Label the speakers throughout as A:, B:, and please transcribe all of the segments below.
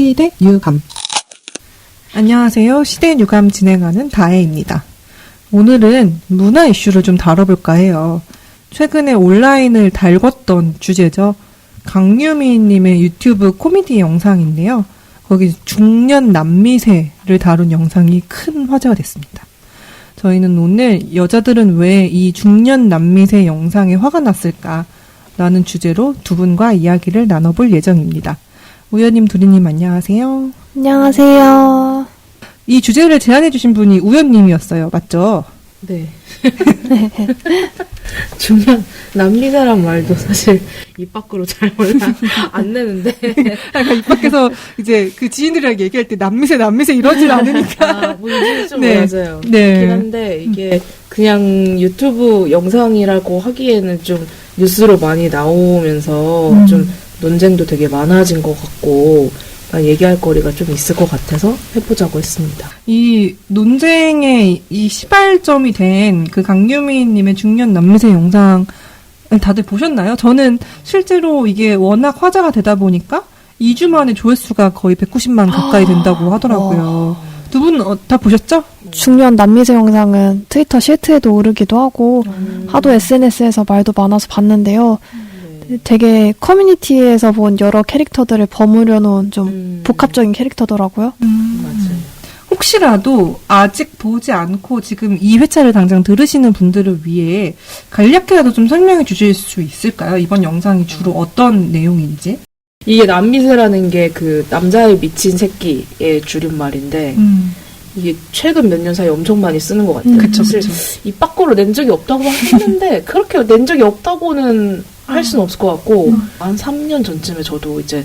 A: 시대 유감. 안녕하세요. 시대 유감 진행하는 다혜입니다. 오늘은 문화 이슈를 좀 다뤄볼까 해요. 최근에 온라인을 달궜던 주제죠. 강유미님의 유튜브 코미디 영상인데요. 거기 중년 남미세를 다룬 영상이 큰 화제가 됐습니다. 저희는 오늘 여자들은 왜 이 중년 남미세 영상에 화가 났을까라는 주제로 두 분과 이야기를 나눠볼 예정입니다. 우연님, 두리님 안녕하세요.
B: 안녕하세요.
A: 이 주제를 제안해주신 분이 우연님이었어요. 맞죠?
C: 네. 중년 남미세란 말도 사실 입 밖으로 잘 안 내는데.
A: 그러니까 입 밖에서 이제 그 지인들이랑 얘기할 때 남미세 이러질 않으니까.
C: 뭔지 좀
A: 네.
C: 맞아요.
A: 네.
C: 그렇긴 한데 이게 그냥 유튜브 영상이라고 하기에는 좀 뉴스로 많이 나오면서 좀 논쟁도 되게 많아진 것 같고 얘기할 거리가 좀 있을 것 같아서 해보자고 했습니다.
A: 이 논쟁의 이 시발점이 된 그 강유미님의 중년 남미세 영상 다들 보셨나요? 저는 실제로 이게 워낙 화제가 되다 보니까 2주 만에 조회수가 거의 190만 가까이 된다고 하더라고요. 두 분 다 보셨죠?
B: 중년 남미세 영상은 트위터 실트에도 오르기도 하고 하도 SNS에서 말도 많아서 봤는데요. 되게 커뮤니티에서 본 여러 캐릭터들을 버무려 놓은 좀 복합적인 캐릭터더라고요.
C: 맞아요.
A: 혹시라도 아직 보지 않고 지금 이 회차를 당장 들으시는 분들을 위해 간략히라도 좀 설명해 주실 수 있을까요? 이번 영상이 주로 어떤 내용인지?
C: 이게 남미세라는 게 그 남자의 미친 새끼의 줄임말인데 이게 최근 몇 년 사이에 엄청 많이 쓰는 것 같아요.
A: 그쵸.
C: 입 밖으로 낸 적이 없다고 하는데 그렇게 낸 적이 없다고는 할 수는 없을 것 같고 한 3년 전쯤에 저도 이제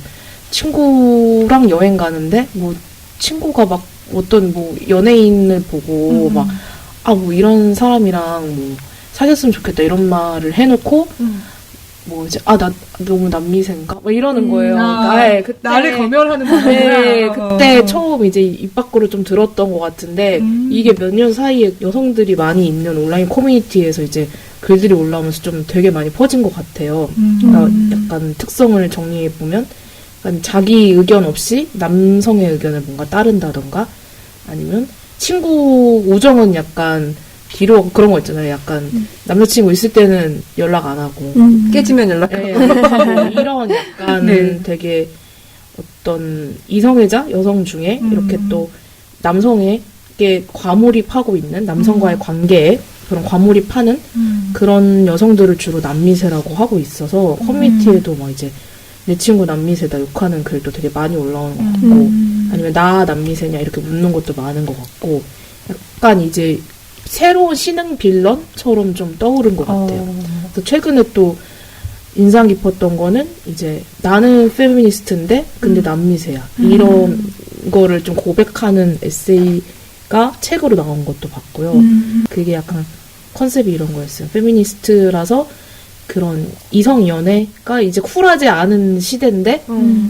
C: 친구랑 여행 가는데 뭐 친구가 막 어떤 뭐 연예인을 보고 막 뭐 이런 사람이랑 뭐 사귀었으면 좋겠다 이런 말을 해놓고 뭐 이제 나 너무 남미세인가? 막 이러는 거예요. 그때
A: 나를 검열하는
C: 네,
A: 거구나.
C: 그때 처음 이제 입 밖으로 좀 들었던 것 같은데 이게 몇 년 사이에 여성들이 많이 있는 온라인 커뮤니티에서 이제 글들이 올라오면서 좀 되게 많이 퍼진 것 같아요. 약간 특성을 정리해 보면 약간 자기 의견 없이 남성의 의견을 뭔가 따른다던가 아니면 친구 우정은 약간 뒤로 그런 거 있잖아요. 약간 남자친구 있을 때는 연락 안 하고
A: 깨지면 연락하고
C: 이런 약간
A: 네.
C: 되게 어떤 이성애자 여성 중에 이렇게 또 남성에게 과몰입하고 있는 남성과의 관계에 그런 과몰입하는 그런 여성들을 주로 남미세라고 하고 있어서 커뮤니티에도 막 이제 내 친구 남미세다 욕하는 글도 되게 많이 올라오는 것 같고 아니면 나 남미세냐 이렇게 묻는 것도 많은 것 같고 약간 이제 새로운 신흥 빌런처럼 좀 떠오른 것 같아요. 그래서 최근에 또 인상 깊었던 거는 이제 나는 페미니스트인데 근데 남미세야 이런 거를 좀 고백하는 에세이가 책으로 나온 것도 봤고요. 그게 약간 컨셉이 이런 거였어요. 페미니스트라서 그런 이성 연애가 이제 쿨하지 않은 시대인데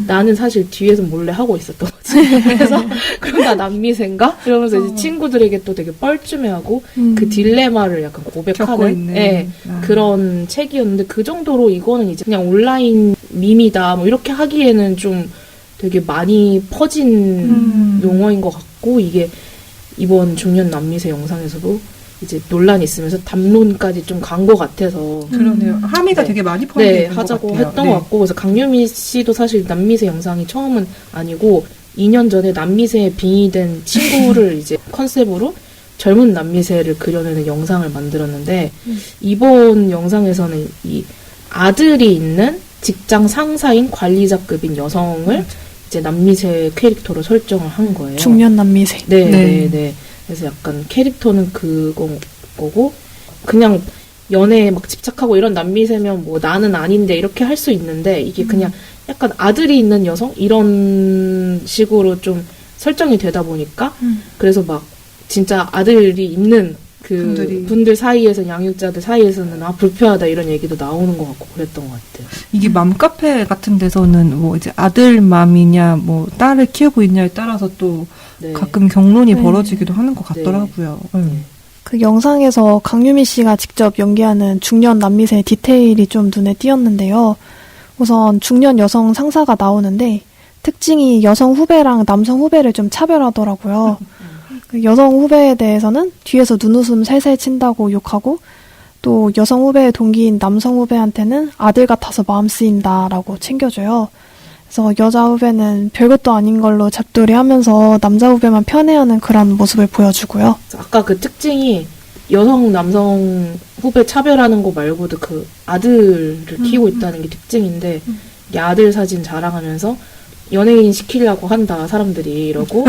C: 나는 사실 뒤에서 몰래 하고 있었던 거지. 그래서 그럼 나 남미세인가? 이러면서 이제 친구들에게 또 되게 뻘쭘해하고 그 딜레마를 약간 고백하는 그런 책이었는데 그 정도로 이거는 이제 그냥 온라인 밈이다 뭐 이렇게 하기에는 좀 되게 많이 퍼진 용어인 것 같고 이게 이번 중년 남미세 영상에서도 이제 논란이 있으면서 담론까지 좀 간 것 같아서
A: 그러네요. 함의가 되게 많이 포함되어 있는 것
C: 하자고
A: 같아요.
C: 했던 것 같고 그래서 강유미 씨도 사실 남미세 영상이 처음은 아니고 2년 전에 남미세에 빙의된 친구를 이제 컨셉으로 젊은 남미세를 그려내는 영상을 만들었는데 이번 영상에서는 이 아들이 있는 직장 상사인 관리자급인 여성을 이제 남미세 캐릭터로 설정을 한 거예요.
B: 중년 남미세.
C: 네. 그래서 약간 캐릭터는 그거고 그냥 연애에 막 집착하고 이런 남미세면 뭐 나는 아닌데 이렇게 할 수 있는데 이게 그냥 약간 아들이 있는 여성 이런 식으로 좀 설정이 되다 보니까 그래서 막 진짜 아들이 있는 그 분들 사이에서 양육자들 사이에서는 불편하다 이런 얘기도 나오는 것 같고 그랬던 것 같아요.
A: 이게 맘카페 같은 데서는 뭐 이제 아들 맘이냐 뭐 딸을 키우고 있냐에 따라서 또 가끔 경론이 벌어지기도 하는 것 같더라고요.
B: 그 영상에서 강유미 씨가 직접 연기하는 중년 남미세의 디테일이 좀 눈에 띄었는데요. 우선 중년 여성 상사가 나오는데 특징이 여성 후배랑 남성 후배를 좀 차별하더라고요. 그 여성 후배에 대해서는 뒤에서 눈웃음 살살 친다고 욕하고 또 여성 후배의 동기인 남성 후배한테는 아들 같아서 마음 쓰인다라고 챙겨줘요. 그래서 여자 후배는 별것도 아닌 걸로 잡돌이하면서 남자 후배만 편애하는 그런 모습을 보여주고요.
C: 아까 그 특징이 여성, 남성 후배 차별하는 거 말고도 그 아들을 키우고 있다는 게 특징인데 이 아들 사진 자랑하면서 연예인 시키려고 한다 사람들이 이러고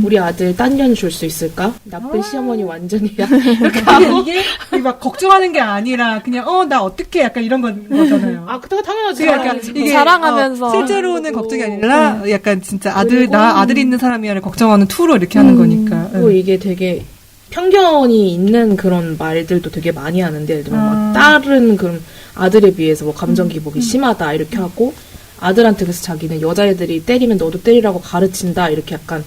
C: 우리 아들 딴 년 줄 수 있을까? 나쁜 시어머니 완전이야 이렇게 하고
A: 이게 막 걱정하는 게 아니라 그냥 나 어떻게 약간 이런 거잖아요.
C: 아 그거 당연하지.
A: 약간 이게
B: 자랑하면서.
A: 실제로는 걱정이 아니라 약간 진짜
C: 그리고
A: 아들 있는 사람이야를 걱정하는 투로 이렇게 하는 거니까.
C: 그리고 이게 되게 편견이 있는 그런 말들도 되게 많이 하는데 예를 들면 막 딸은 그럼 아들에 비해서 뭐 감정 기복이 심하다 이렇게 하고 아들한테 그래서 자기는 여자애들이 때리면 너도 때리라고 가르친다 이렇게 약간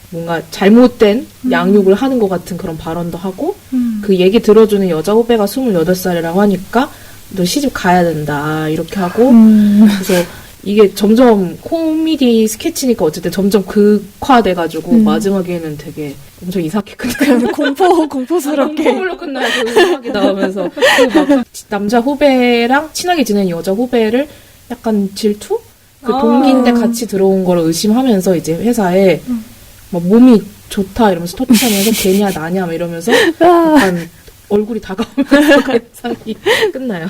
C: 뭔가 잘못된 양육을 하는 것 같은 그런 발언도 하고 그 얘기 들어주는 여자 후배가 28살이라고 하니까 너 시집 가야 된다 이렇게 하고 그래서 이게 점점 코미디 스케치니까 어쨌든 점점 극화돼가지고 마지막에는 되게 엄청 이상하게 끝나요.
B: 공포스럽게.
C: 공포물로 끝나요. 그 음악이 나오면서 그막 남자 후배랑 친하게 지내는 여자 후배를 약간 질투? 그 동기인데 같이 들어온 걸 의심하면서 이제 회사에 막 몸이 좋다 이러면서 터치하면서 걔냐 나냐 막 이러면서 약간 얼굴이 다가오면서 그 영상이 끝나요.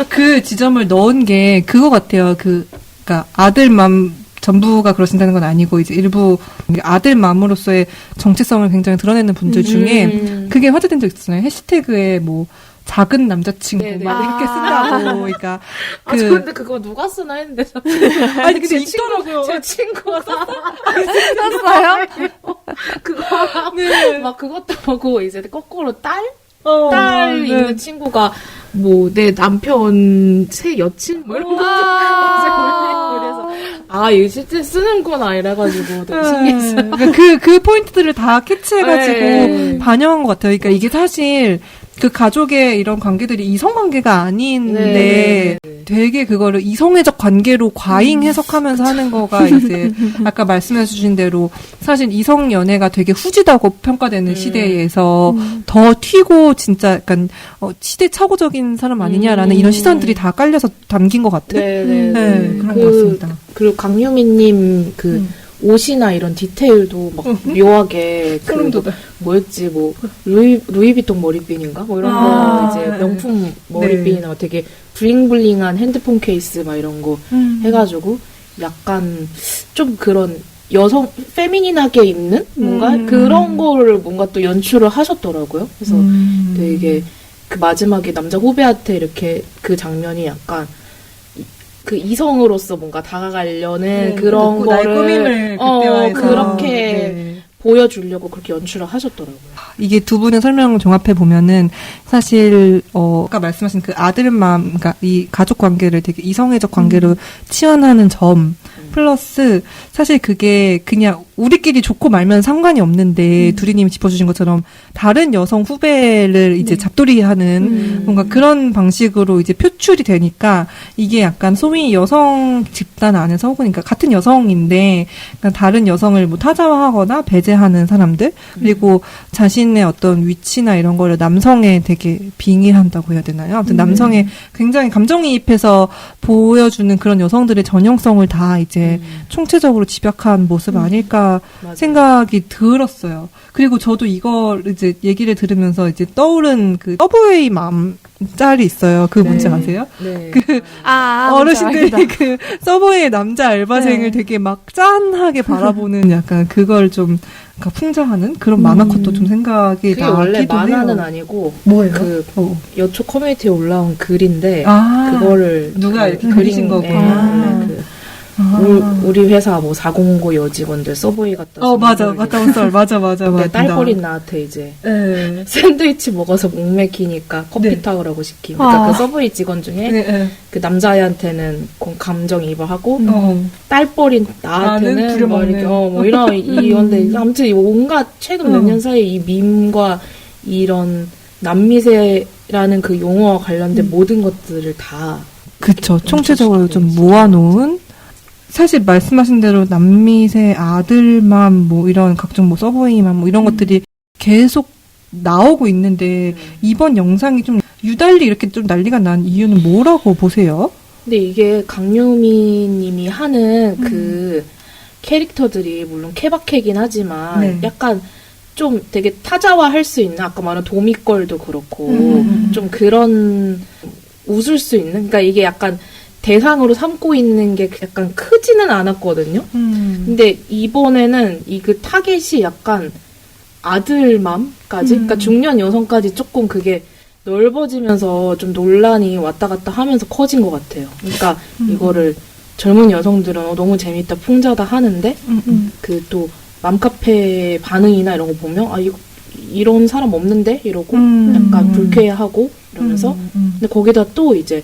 A: 그 지점을 넣은 게 그거 같아요. 그러니까 아들맘 전부가 그러신다는 건 아니고 이제 일부 아들맘으로서의 정체성을 굉장히 드러내는 분들 중에 그게 화제된 적 있었잖아요. 해시태그에 뭐 작은 남자친구
C: 네네.
A: 막 이렇게 쓴다고. 그러니까
C: 아, 저 근데 그거 누가 쓰나 했는데
A: 아니 근데
C: 제
A: 있더라고요.
C: 제 친구가
B: 썼어요?
C: 그거랑
A: 네.
C: 막 그것도 보고 이제 거꾸로 딸
A: 네.
C: 있는 친구가 뭐 내 남편 새 여친 뭐 이런 거 그래서 이거 실제 쓰는구나 이래가지고 되게 신기했어요.
A: 그러니까 그 포인트들을 다 캐치해가지고
C: 네.
A: 반영한 것 같아요. 그러니까 이게 사실 그 가족의 이런 관계들이 이성 관계가 아닌데 되게 그거를 이성애적 관계로 과잉 해석하면서 하는 거가 이제 아까 말씀해 주신 대로 사실 이성 연애가 되게 후지다고 평가되는 시대에서 더 튀고 진짜 약간 시대착오적인 사람 아니냐라는 이런 시선들이 다 깔려서 담긴 것 같아요. 네, 그런 것 같습니다.
C: 그리고 강유미님 옷이나 이런 디테일도 막 묘하게 뭐였지 뭐 루이비통 머리핀인가 뭐 이런 거 이제 명품 머리핀이나 되게 블링블링한 핸드폰 케이스 막 이런 거 해가지고 약간 좀 그런 여성 페미닌하게 입는 뭔가 그런 거를 뭔가 또 연출을 하셨더라고요. 그래서 되게 그 마지막에 남자 후배한테 이렇게 그 장면이 약간 그 이성으로서 뭔가 다가가려는 그런 거를
A: 꾸밈을 그때화해서
C: 그렇게 보여주려고 그렇게 연출을 하셨더라고요.
A: 이게 두 분의 설명을 종합해 보면은 사실 아까 말씀하신 그 아들맘, 그러니까 이 가족 관계를 되게 이성애적 관계로 치환하는 점 플러스 사실 그게 그냥 우리끼리 좋고 말면 상관이 없는데 두리님이 짚어주신 것처럼 다른 여성 후배를 이제 잡돌이하는 뭔가 그런 방식으로 이제 표출이 되니까 이게 약간 소위 여성 집단 안에서 혹은 그러니까 같은 여성인데 그러니까 다른 여성을 뭐 타자화하거나 배제하는 사람들 그리고 자신의 어떤 위치나 이런 거를 남성에 되게 빙의한다고 해야 되나요? 아무튼 남성에 굉장히 감정이입해서 보여주는 그런 여성들의 전형성을 다 이제 총체적으로 집약한 모습 아닐까
C: 맞아요.
A: 생각이 들었어요. 그리고 저도 이걸 이제 얘기를 들으면서 이제 떠오른 그 서브웨이 맘 짤이 있어요. 그거 뭔지 아세요?
C: 네.
A: 어르신들이 그 서브웨이 남자 알바생을 되게 막 짠하게 바라보는 약간 그걸 좀 그러니까 풍자하는 그런 만화 컷도 좀 생각이
C: 그게
A: 나기도
C: 원래 만화는
A: 해요.
C: 아니고
A: 뭐예요?
C: 그 여초 커뮤니티에 올라온 글인데
A: 아,
C: 그거를
A: 누가 이렇게
C: 그린
A: 그리신 거구나.
C: 우리 회사 뭐 409 여직원들 서브웨이 갔다
A: 맞아. 맞아.
C: 근데 딸버린 나한테 이제
A: 네.
C: 샌드위치 먹어서 목 맥히니까 커피 타오라고 시킴. 그러니까 그 서브웨이 직원 중에 그 남자애한테는 감정이입을 하고 딸버린 나한테는 뭐 이렇게 뭐 이런 이건데 아무튼 온갖 최근 몇 년 사이에 이 밈과 이런 남미세라는 그 용어와 관련된 모든 것들을 다
A: 그쵸. 총체적으로 좀 모아놓은 사실 말씀하신 대로 남미세 아들맘 뭐 이런 각종 뭐 서브웨이맘 뭐 이런 것들이 계속 나오고 있는데 이번 영상이 좀 유달리 이렇게 좀 난리가 난 이유는 뭐라고 보세요?
C: 근데 이게 강유미 님이 하는 그 캐릭터들이 물론 케바케긴 하지만
A: 네.
C: 약간 좀 되게 타자화할 수 있는 아까 말한 도미걸도 그렇고 좀 그런 웃을 수 있는 그러니까 이게 약간 대상으로 삼고 있는 게 약간 크지는 않았거든요. 근데 이번에는 이 그 타겟이 약간 아들맘까지 그러니까 중년 여성까지 조금 그게 넓어지면서 좀 논란이 왔다 갔다 하면서 커진 것 같아요. 그러니까 이거를 젊은 여성들은 너무 재밌다, 풍자다 하는데 그 또 맘카페 반응이나 이런 거 보면 아 이런 사람 없는데 이러고 약간 불쾌해하고 이러면서 근데 거기다 또 이제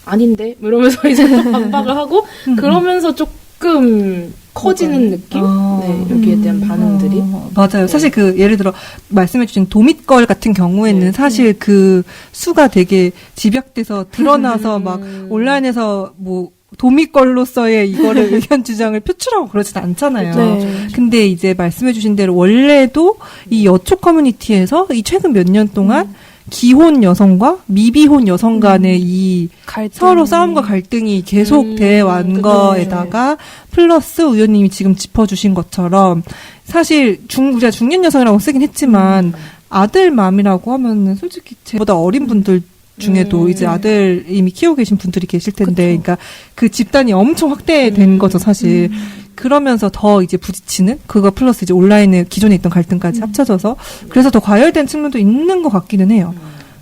C: 아닌데 이러면서 이제 또 반박을 하고 그러면서 조금 커지는 느낌? 네, 여기에 대한 반응들이.
A: 맞아요.
C: 네.
A: 사실 그 예를 들어 말씀해주신 도밋걸 같은 경우에는
C: 네.
A: 사실 그 수가 되게 집약돼서 드러나서 막 온라인에서 뭐 도밋걸로서의 이거를 의견 주장을 표출하고 그러진 않잖아요.
B: 네.
A: 근데 이제 말씀해주신 대로 원래도 이 여초 커뮤니티에서 이 최근 몇 년 동안 기혼 여성과 미비혼 여성 간의 이
B: 갈등.
A: 서로 싸움과 갈등이 계속 돼 왔는
C: 그쵸.
A: 거에다가 플러스 의원님이 지금 짚어주신 것처럼 사실 우리가 중년 여성이라고 쓰긴 했지만 아들맘이라고 하면은 솔직히 저보다 어린 분들 중에도 이제 아들 이미 키우고 계신 분들이 계실 텐데, 그러니까 그 집단이 엄청 확대된 거죠, 사실. 그러면서 더 이제 부딪히는 그거 플러스 이제 온라인에 기존에 있던 갈등까지 합쳐져서 그래서 더 과열된 측면도 있는 것 같기는 해요.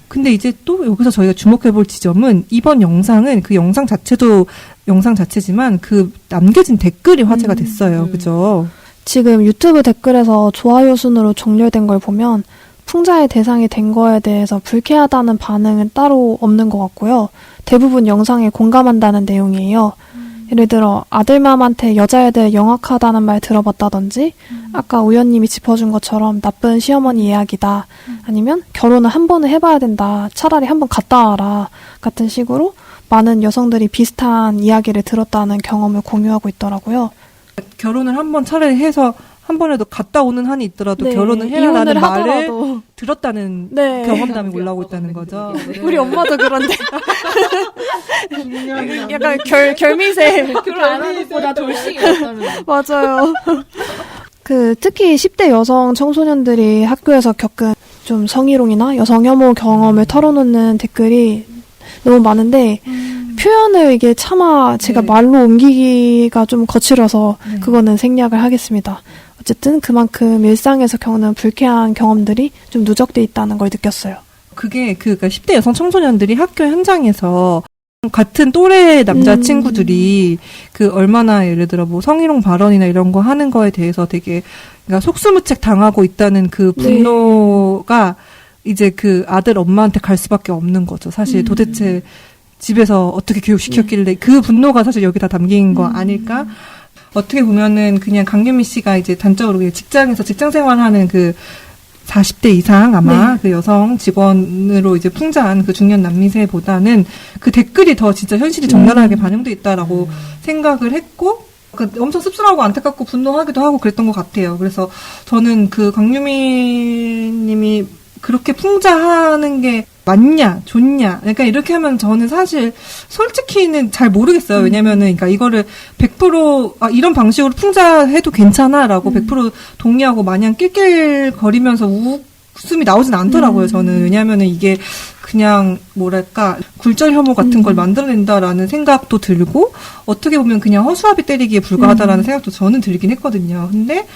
A: 근데 이제 또 여기서 저희가 주목해볼 지점은 이번 영상은 그 영상 자체도 영상 자체지만 그 남겨진 댓글이 화제가 됐어요. 그죠?
B: 지금 유튜브 댓글에서 좋아요 순으로 정렬된 걸 보면 풍자의 대상이 된 거에 대해서 불쾌하다는 반응은 따로 없는 것 같고요. 대부분 영상에 공감한다는 내용이에요. 예를 들어 아들맘한테 여자애들 영악하다는 말 들어봤다든지 아까 우연님이 짚어준 것처럼 나쁜 시어머니 이야기다. 아니면 결혼을 한 번은 해봐야 된다. 차라리 한 번 갔다 와라. 같은 식으로 많은 여성들이 비슷한 이야기를 들었다는 경험을 공유하고 있더라고요.
A: 결혼을 한번 차라리 해서 한 번에도 갔다 오는 한이 있더라도
B: 네,
A: 결혼을 해라라는
B: 이혼을
A: 말을
B: 하더라도.
A: 들었다는
B: 네.
A: 경험담이 올라오고 있다는 거죠.
B: 우리 엄마도 그런데 약간 결미세
C: 결혼 안 하는 것보다 돌싱이었다면.
B: 맞아요. 특히 10대 여성 청소년들이 학교에서 겪은 좀 성희롱이나 여성 혐오 경험을 털어놓는 댓글이 너무 많은데 표현을 이게 차마 제가
A: 네.
B: 말로 옮기기가 좀 거칠어서
A: 네.
B: 그거는 생략을 하겠습니다. 어쨌든 그만큼 일상에서 겪는 불쾌한 경험들이 좀 누적돼 있다는 걸 느꼈어요.
A: 그게 그러니까 10대 여성 청소년들이 학교 현장에서 같은 또래 남자친구들이 그 얼마나 예를 들어 뭐 성희롱 발언이나 이런 거 하는 거에 대해서 되게 그러니까 속수무책 당하고 있다는 그 분노가 이제 그 아들 엄마한테 갈 수밖에 없는 거죠. 사실 도대체 집에서 어떻게 교육시켰길래 그 분노가 사실 여기 다 담긴 거 아닐까? 어떻게 보면은 그냥 강유미 씨가 이제 단적으로 그냥 직장에서 직장 생활하는 그 40대 이상 아마 그 여성 직원으로 이제 풍자한 그 중년 남미세보다는 그 댓글이 더 진짜 현실이 적나라하게 반영돼 있다라고 생각을 했고 엄청 씁쓸하고 안타깝고 분노하기도 하고 그랬던 것 같아요. 그래서 저는 그 강유미 님이 그렇게 풍자하는 게 맞냐, 좋냐. 그러니까 이렇게 하면 저는 사실 솔직히는 잘 모르겠어요. 왜냐면은, 그러니까 이거를 100% 이런 방식으로 풍자해도 괜찮아라고 100% 동의하고 마냥 낄낄거리면서 웃음이 나오진 않더라고요. 저는 왜냐면은 이게 그냥 뭐랄까 굴절 혐오 같은 걸 만들어낸다라는 생각도 들고 어떻게 보면 그냥 허수아비 때리기에 불과하다라는 생각도 저는 들긴 했거든요. 근데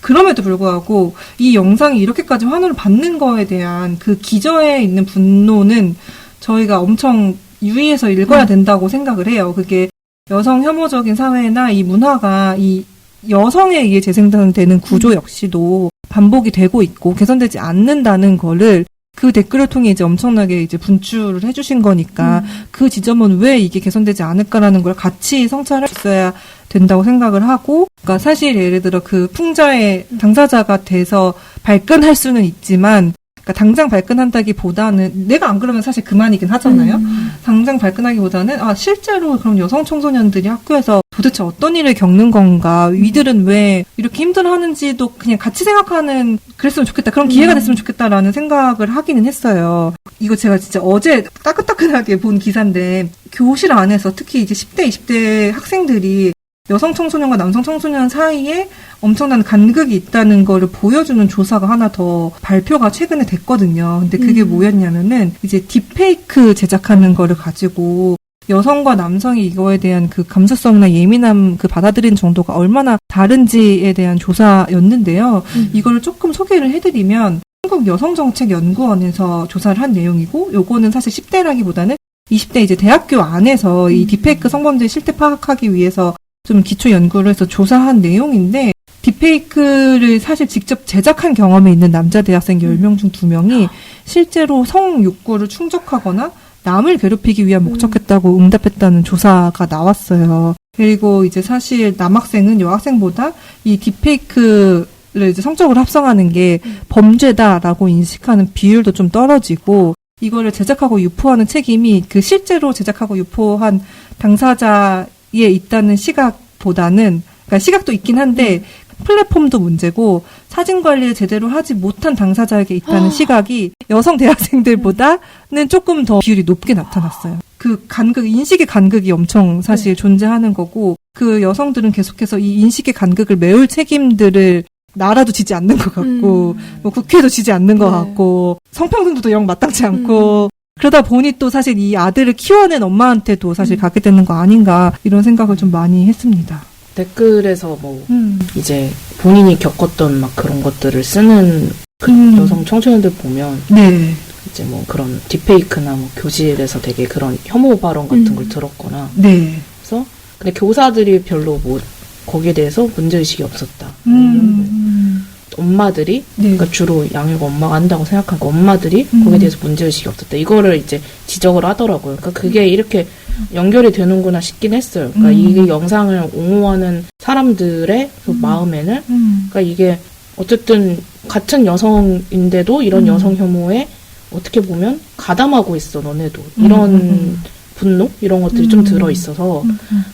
A: 그럼에도 불구하고 이 영상이 이렇게까지 환호를 받는 거에 대한 그 기저에 있는 분노는 저희가 엄청 유의해서 읽어야 된다고 생각을 해요. 그게 여성 혐오적인 사회나 이 문화가 이 여성에 의해 재생산되는 구조 역시도 반복이 되고 있고 개선되지 않는다는 거를 그 댓글을 통해 이제 엄청나게 이제 분출을 해주신 거니까 그 지점은 왜 이게 개선되지 않을까라는 걸 같이 성찰할 수 있어야 된다고 생각을 하고, 그러니까 사실 예를 들어 그 풍자의 당사자가 돼서 발끈할 수는 있지만, 그러니까 당장 발끈한다기보다는 내가 안 그러면 사실 그만이긴 하잖아요. 당장 발끈하기보다는 실제로 그럼 여성 청소년들이 학교에서 도대체 어떤 일을 겪는 건가, 이들은 왜 이렇게 힘들어하는지도 그냥 같이 생각하는, 그랬으면 좋겠다, 그런 기회가 됐으면 좋겠다라는 생각을 하기는 했어요. 이거 제가 진짜 어제 따끈따끈하게 본 기사인데, 교실 안에서 특히 이제 10대, 20대 학생들이 여성 청소년과 남성 청소년 사이에 엄청난 간극이 있다는 거를 보여주는 조사가 하나 더 발표가 최근에 됐거든요. 근데 그게 뭐였냐면은 이제 딥페이크 제작하는 거를 가지고 여성과 남성이 이거에 대한 그 감수성이나 예민함 그 받아들이는 정도가 얼마나 다른지에 대한 조사였는데요. 이거를 조금 소개를 해드리면 한국여성정책연구원에서 조사를 한 내용이고, 요거는 사실 10대라기보다는 20대 이제 대학교 안에서 이 딥페이크 성범죄 실태 파악하기 위해서 좀 기초 연구를 해서 조사한 내용인데, 딥페이크를 사실 직접 제작한 경험이 있는 남자 대학생 10명 중 2명이 실제로 성 욕구를 충족하거나 남을 괴롭히기 위한 목적했다고 응답했다는 조사가 나왔어요. 그리고 이제 사실 남학생은 여학생보다 이 딥페이크를 이제 성적으로 합성하는 게 범죄다라고 인식하는 비율도 좀 떨어지고, 이거를 제작하고 유포하는 책임이 그 실제로 제작하고 유포한 당사자에 있다는 시각보다는, 그러니까 시각도 있긴 한데 플랫폼도 문제고 사진 관리를 제대로 하지 못한 당사자에게 있다는 시각이 여성 대학생들보다는 조금 더 비율이 높게 나타났어요. 그 간극, 인식의 간극이 엄청 사실 존재하는 거고, 그 여성들은 계속해서 이 인식의 간극을 메울 책임들을 나라도 지지 않는 것 같고, 뭐 국회도 지지 않는 것 같고, 성평등도 영 마땅치 않고, 그러다 보니 또 사실 이 아들을 키워낸 엄마한테도 사실 가게 되는 거 아닌가, 이런 생각을 좀 많이 했습니다.
C: 댓글에서 뭐 이제 본인이 겪었던 막 그런 것들을 쓰는 그 여성 청소년들 보면
A: 네.
C: 이제 뭐 그런 딥페이크나 뭐 교실에서 되게 그런 혐오 발언 같은 걸 들었거나,
A: 네.
C: 그래서 근데 교사들이 별로 뭐 거기에 대해서 문제의식이 없었다. 엄마들이,
A: 네.
C: 그러니까 주로 양육 엄마가 한다고 생각하고 엄마들이 거기에 대해서 문제의식이 없었다. 이거를 이제 지적을 하더라고요. 그러니까 그게 이렇게 연결이 되는구나 싶긴 했어요. 그러니까 이 영상을 옹호하는 사람들의 그 마음에는, 그러니까 이게 어쨌든 같은 여성인데도 이런 여성 혐오에 어떻게 보면 가담하고 있어, 너네도. 이런 분노? 이런 것들이 좀 들어있어서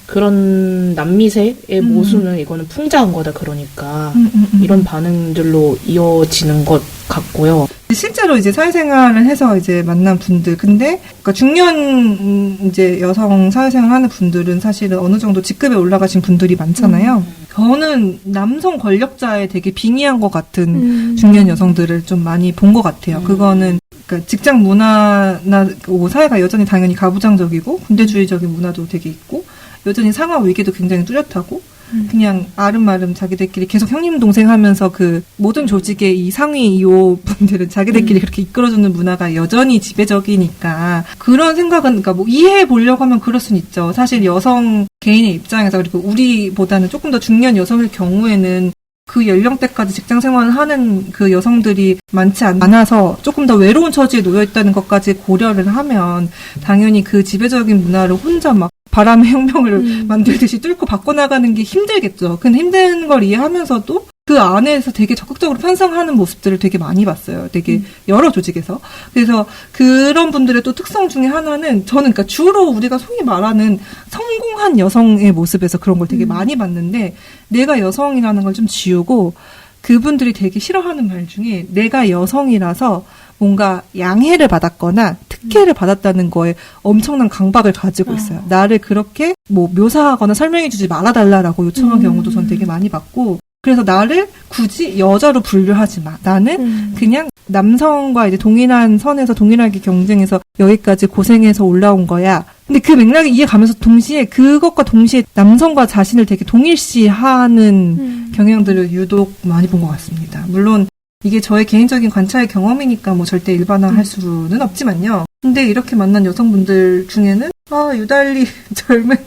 C: 그런 남미세의 모순을 이거는 풍자한 거다, 그러니까 이런 반응들로 이어지는 것 같고요.
A: 실제로 이제 사회생활을 해서 이제 만난 분들, 근데 그러니까 중년 이제 여성 사회생활 하는 분들은 사실은 어느 정도 직급에 올라가신 분들이 많잖아요. 저는 남성 권력자에 되게 빙의한 것 같은 중년 여성들을 좀 많이 본 것 같아요. 그거는 그러니까 직장 문화나 사회가 여전히 당연히 가부장적이고 군대주의적인 문화도 되게 있고, 여전히 상하 위계도 굉장히 뚜렷하고, 그냥 아름아름 자기들끼리 계속 형님 동생 하면서 그 모든 조직의 이 상위 2호 분들은 자기들끼리 그렇게 이끌어주는 문화가 여전히 지배적이니까, 그런 생각은 그러니까 뭐 이해해 보려고 하면 그럴 수는 있죠. 사실 여성 개인의 입장에서, 그리고 우리보다는 조금 더 중년 여성일 경우에는 그 연령대까지 직장 생활을 하는 그 여성들이 많지 않아서 조금 더 외로운 처지에 놓여 있다는 것까지 고려를 하면 당연히 그 지배적인 문화를 혼자 막 바람의 혁명을 만들듯이 뚫고 바꿔나가는 게 힘들겠죠. 근데 힘든 걸 이해하면서도 그 안에서 되게 적극적으로 편성하는 모습들을 되게 많이 봤어요. 되게 여러 조직에서. 그래서 그런 분들의 또 특성 중에 하나는, 저는 그러니까 주로 우리가 소위 말하는 성공한 여성의 모습에서 그런 걸 되게 많이 봤는데, 내가 여성이라는 걸 좀 지우고 그분들이 되게 싫어하는 말 중에 내가 여성이라서 뭔가 양해를 받았거나 특혜를 받았다는 거에 엄청난 강박을 가지고 있어요. 나를 그렇게 뭐 묘사하거나 설명해주지 말아달라라고 요청한 경우도 전 되게 많이 봤고, 그래서 나를 굳이 여자로 분류하지 마. 나는 그냥 남성과 이제 동일한 선에서 동일하게 경쟁해서 여기까지 고생해서 올라온 거야. 근데 그 맥락이 이해가면서 동시에 그것과 동시에 남성과 자신을 되게 동일시하는 경향들을 유독 많이 본 것 같습니다. 물론 이게 저의 개인적인 관찰 경험이니까 뭐 절대 일반화할 수는 없지만요. 근데 이렇게 만난 여성분들 중에는 유달리 젊은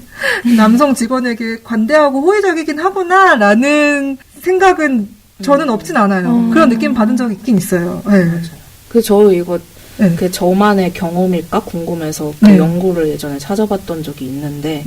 A: 남성 직원에게 관대하고 호의적이긴 하구나 라는 생각은 저는 없진 않아요. 그런 느낌 받은 적이 있긴 있어요. 네.
C: 저 이거
A: 네.
C: 그 저만의 경험일까 궁금해서 그
A: 네.
C: 연구를 예전에 찾아봤던 적이 있는데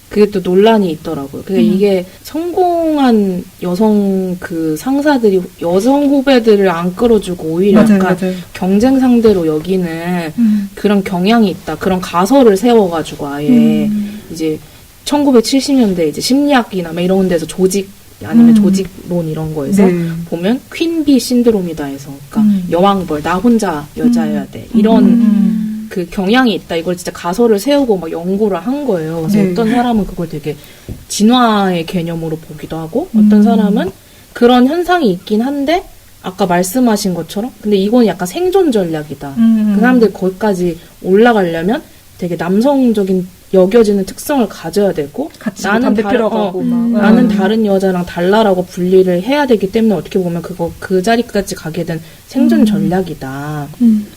C: 그게 또 논란이 있더라고요. 이게 성공한 여성 그 상사들이 여성 후배들을 안 끌어주고 오히려
A: 맞아요,
C: 약간
A: 맞아요.
C: 경쟁 상대로 여기는 그런 경향이 있다. 그런 가설을 세워가지고 아예 이제 1970년대 이제 심리학이나 막 이런 데서 조직 아니면 조직론 이런 거에서
A: 네.
C: 보면 퀸비 신드롬이다 해서 그러니까 여왕벌 나 혼자 여자여야 돼 이런 그 경향이 있다. 이걸 진짜 가설을 세우고 막 연구를 한 거예요. 그래서
A: 네.
C: 어떤 사람은 그걸 되게 진화의 개념으로 보기도 하고 어떤 사람은 그런 현상이 있긴 한데 아까 말씀하신 것처럼 근데 이건 약간 생존 전략이다. 그 사람들 거기까지 올라가려면 되게 남성적인 여겨지는 특성을 가져야 되고
A: 같이 담배 피러 가고 막.
C: 나는 다른 여자랑 달라라고 분리를 해야 되기 때문에 어떻게 보면 그 자리까지 가게 된 생존 전략이다.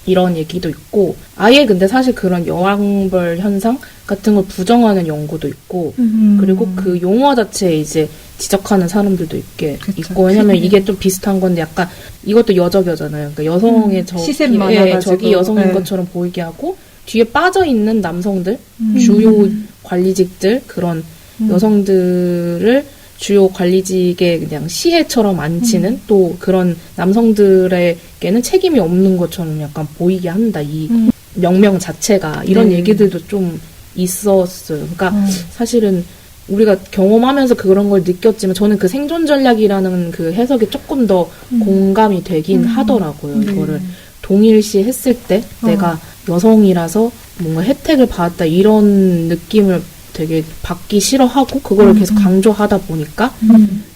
C: 이런 얘기도 있고 아예 근데 사실 그런 여왕벌 현상 같은 걸 부정하는 연구도 있고 그리고 그 용어 자체에 이제 지적하는 사람들도 있고 왜냐면 이게 좀 비슷한 건데 약간 이것도 여적여잖아요. 그러니까 여성의
A: 시샘 많아가지고.
C: 저기 여성인
A: 네.
C: 것처럼 보이게 하고 뒤에 빠져있는 남성들, 주요 관리직들, 그런 여성들을 주요 관리직에 그냥 시혜처럼 앉히는 또 그런 남성들에게는 책임이 없는 것처럼 약간 보이게 한다. 이 명명 자체가. 이런
A: 네.
C: 얘기들도 좀 있었어요. 그러니까 사실은 우리가 경험하면서 그런 걸 느꼈지만 저는 그 생존 전략이라는 그 해석이 조금 더 공감이 되긴 하더라고요. 이거를 동일시 했을 때 내가 여성이라서 뭔가 혜택을 받았다 이런 느낌을 되게 받기 싫어하고 그거를 계속 강조하다 보니까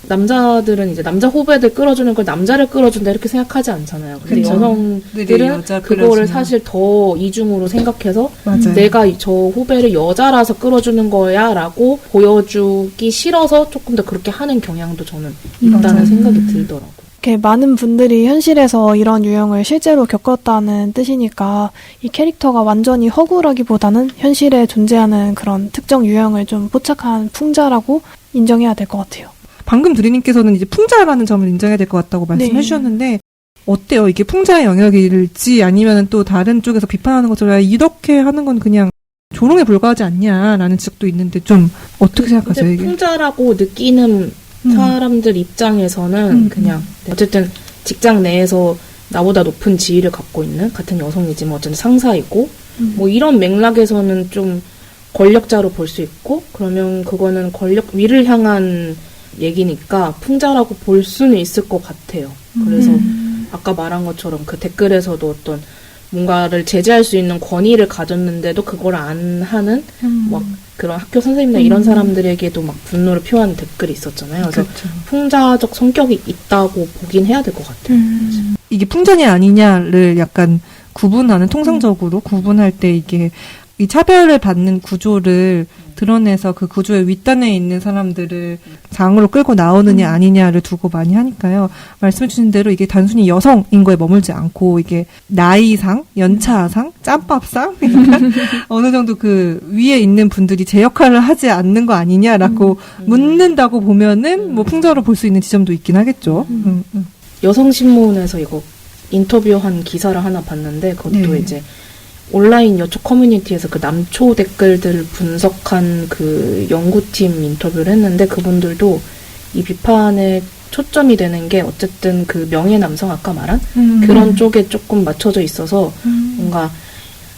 C: 남자들은 이제 남자 후배들 끌어주는 걸 남자를 끌어준다 이렇게 생각하지 않잖아요. 근데
A: 그쵸.
C: 여성들은
A: 여자
C: 그거를
A: 끌어주는.
C: 사실 더 이중으로 생각해서
A: 맞아요.
C: 내가 저 후배를 여자라서 끌어주는 거야 라고 보여주기 싫어서 조금 더 그렇게 하는 경향도 저는 있다는
A: 맞아요.
C: 생각이 들더라고요.
B: 이렇게 많은 분들이 현실에서 이런 유형을 실제로 겪었다는 뜻이니까 이 캐릭터가 완전히 허구라기보다는 현실에 존재하는 그런 특정 유형을 좀 포착한 풍자라고 인정해야 될 것 같아요.
A: 방금 드리님께서는 이제 풍자라는 점을 인정해야 될 것 같다고 말씀해
B: 네.
A: 주셨는데 어때요? 이게 풍자의 영역일지 아니면 또 다른 쪽에서 비판하는 것처럼 이렇게 하는 건 그냥 조롱에 불과하지 않냐라는 지적도 있는데 좀 어떻게 생각하세요?
C: 근데
A: 이게?
C: 풍자라고 느끼는 사람들 입장에서는 그냥 어쨌든 직장 내에서 나보다 높은 지위를 갖고 있는 같은 여성이지만 어쨌든 상사이고 뭐 이런 맥락에서는 좀 권력자로 볼 수 있고 그러면 그거는 권력 위를 향한 얘기니까 풍자라고 볼 수는 있을 것 같아요. 그래서 아까 말한 것처럼 그 댓글에서도 어떤 뭔가를 제재할 수 있는 권위를 가졌는데도 그걸 안 하는 막 그런 학교 선생님이나 이런 사람들에게도 막 분노를 표하는 댓글이 있었잖아요. 그래서
A: 그렇죠.
C: 풍자적 성격이 있다고 보긴 해야 될 것 같아요.
A: 이게 풍자냐 아니냐를 약간 구분하는 통상적으로 구분할 때 이게 이 차별을 받는 구조를 드러내서 그 구조의 윗단에 있는 사람들을 장으로 끌고 나오느냐 아니냐를 두고 많이 하니까요. 말씀해 주신 대로 이게 단순히 여성인 거에 머물지 않고 이게 나이상, 연차상, 짬밥상 약간 어느 정도 그 위에 있는 분들이 제 역할을 하지 않는 거 아니냐라고 묻는다고 보면은 뭐 풍자로 볼 수 있는 지점도 있긴 하겠죠.
C: 여성신문에서 이거 인터뷰한 기사를 하나 봤는데 그것도
A: 네.
C: 이제 온라인 여초 커뮤니티에서 그 남초 댓글들을 분석한 그 연구팀 인터뷰를 했는데 그분들도 이 비판에 초점이 되는 게 어쨌든 그 명예 남성 아까 말한 그런 쪽에 조금 맞춰져 있어서 뭔가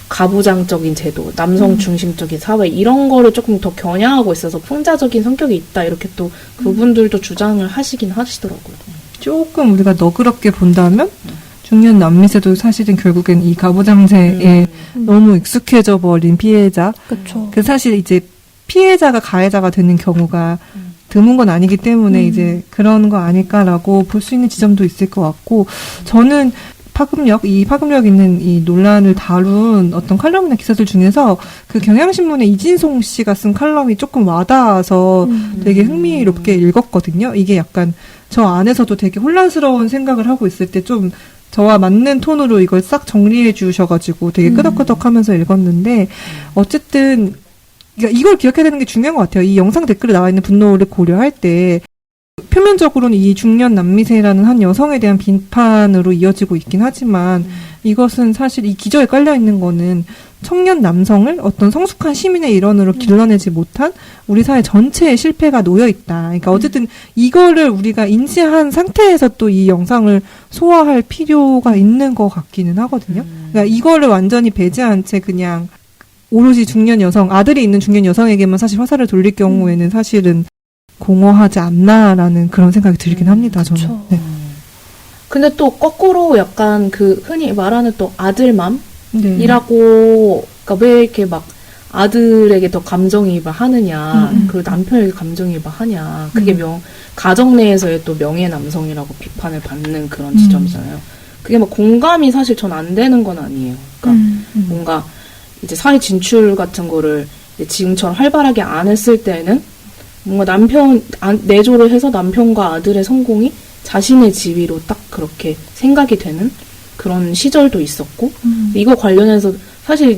C: 가부장적인 제도, 남성 중심적인 사회 이런 거를 조금 더 겨냥하고 있어서 풍자적인 성격이 있다 이렇게 또 그분들도 주장을 하시긴 하시더라고요.
A: 조금 우리가 너그럽게 본다면 중년 남미세도 사실은 결국엔 이 가부장제에 너무 익숙해져 버린 피해자.
B: 그렇죠.
A: 그 사실 이제 피해자가 가해자가 되는 경우가 드문 건 아니기 때문에 이제 그런 거 아닐까라고 볼 수 있는 지점도 있을 것 같고 저는 파급력 있는 이 논란을 다룬 어떤 칼럼이나 기사들 중에서 그 경향신문의 이진송 씨가 쓴 칼럼이 조금 와닿아서 되게 흥미롭게 읽었거든요. 이게 약간 저 안에서도 되게 혼란스러운 생각을 하고 있을 때 좀 저와 맞는 톤으로 이걸 싹 정리해 주셔가지고 되게 끄덕끄덕하면서 읽었는데 어쨌든 그러니까 이걸 기억해야 되는 게 중요한 것 같아요. 이 영상 댓글에 나와 있는 분노를 고려할 때 표면적으로는 이 중년 남미세라는 한 여성에 대한 비판으로 이어지고 있긴 하지만 이것은 사실 이 기저에 깔려 있는 거는 청년 남성을 어떤 성숙한 시민의 일원으로 길러내지 못한 우리 사회 전체의 실패가 놓여 있다. 그러니까 어쨌든 이거를 우리가 인지한 상태에서 또 이 영상을 소화할 필요가 있는 것 같기는 하거든요. 그러니까 이거를 완전히 배제한 채 그냥 오롯이 중년 여성, 아들이 있는 중년 여성에게만 사실 화살을 돌릴 경우에는 사실은 공허하지 않나라는 그런 생각이 들긴 합니다, 저는.
B: 그쵸.
A: 네.
C: 근데 또 거꾸로 약간 그 흔히 말하는 또 아들맘이라고,
A: 네.
C: 그러니까 왜 이렇게 막 아들에게 더 감정이입을 하느냐, 그 남편에게 감정이입을 하냐, 그게 가정 내에서의 또 명예 남성이라고 비판을 받는 그런 지점이잖아요. 그게 막 공감이 사실 전 안 되는 건 아니에요. 그러니까 뭔가 이제 사회 진출 같은 거를 이제 지금처럼 활발하게 안 했을 때는 뭔가 내조를 해서 남편과 아들의 성공이 자신의 지위로 딱 그렇게 생각이 되는 그런 시절도 있었고, 이거 관련해서 사실